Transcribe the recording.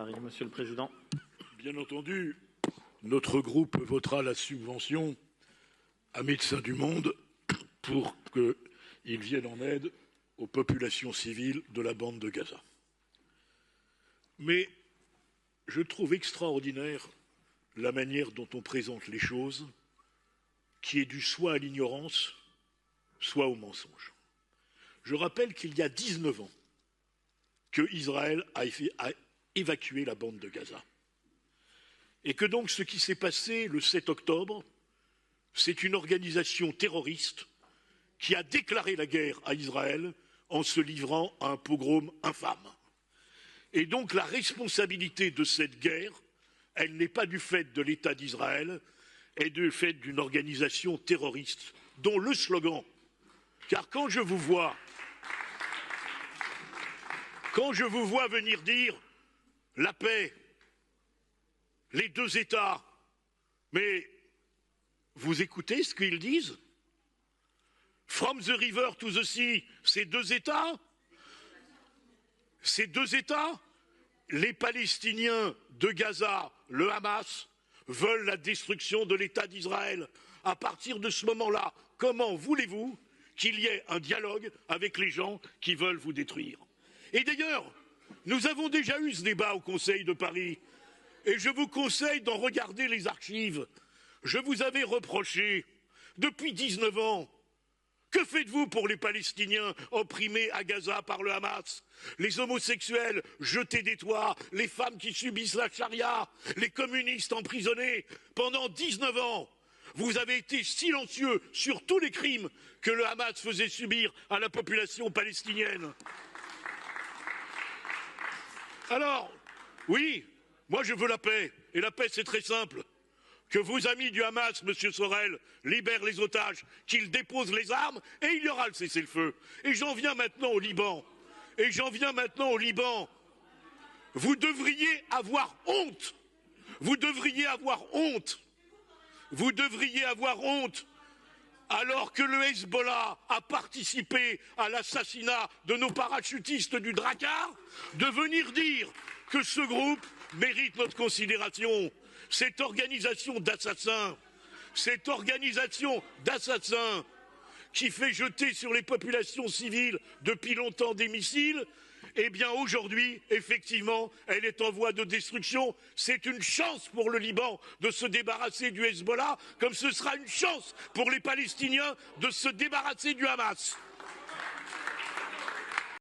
Paris. Monsieur le Président. Bien entendu, notre groupe votera la subvention à Médecins du Monde pour qu'ils viennent en aide aux populations civiles de la bande de Gaza. Mais je trouve extraordinaire la manière dont on présente les choses, qui est due soit à l'ignorance, soit au mensonge. Je rappelle qu'il y a 19 ans que Israël a évacué la bande de Gaza. Et que donc ce qui s'est passé le 7 octobre, c'est une organisation terroriste qui a déclaré la guerre à Israël en se livrant à un pogrom infâme. Et donc la responsabilité de cette guerre, elle n'est pas du fait de l'État d'Israël, elle est du fait d'une organisation terroriste dont le slogan, car quand je vous vois venir dire la paix, les deux États, mais vous écoutez ce qu'ils disent? From the river to the sea, c'est deux États? Ces deux États, les Palestiniens de Gaza, le Hamas, veulent la destruction de l'État d'Israël. À partir de ce moment-là, comment voulez-vous qu'il y ait un dialogue avec les gens qui veulent vous détruire? Et d'ailleurs, nous avons déjà eu ce débat au Conseil de Paris, et je vous conseille d'en regarder les archives. Je vous avais reproché, depuis 19 ans, que faites-vous pour les Palestiniens opprimés à Gaza par le Hamas? Les homosexuels jetés des toits, les femmes qui subissent la charia, les communistes emprisonnés. Pendant 19 ans, vous avez été silencieux sur tous les crimes que le Hamas faisait subir à la population palestinienne. Alors, oui, moi je veux la paix. Et la paix, c'est très simple. Que vos amis du Hamas, M. Sorel, libèrent les otages, qu'ils déposent les armes, et il y aura le cessez-le-feu. Et j'en viens maintenant au Liban. Vous devriez avoir honte. Vous devriez avoir honte. Vous devriez avoir honte. Alors que le Hezbollah a participé à l'assassinat de nos parachutistes du Drakkar, de venir dire que ce groupe mérite notre considération. Cette organisation d'assassins qui fait jeter sur les populations civiles depuis longtemps des missiles, eh bien aujourd'hui, effectivement, elle est en voie de destruction. C'est une chance pour le Liban de se débarrasser du Hezbollah, comme ce sera une chance pour les Palestiniens de se débarrasser du Hamas.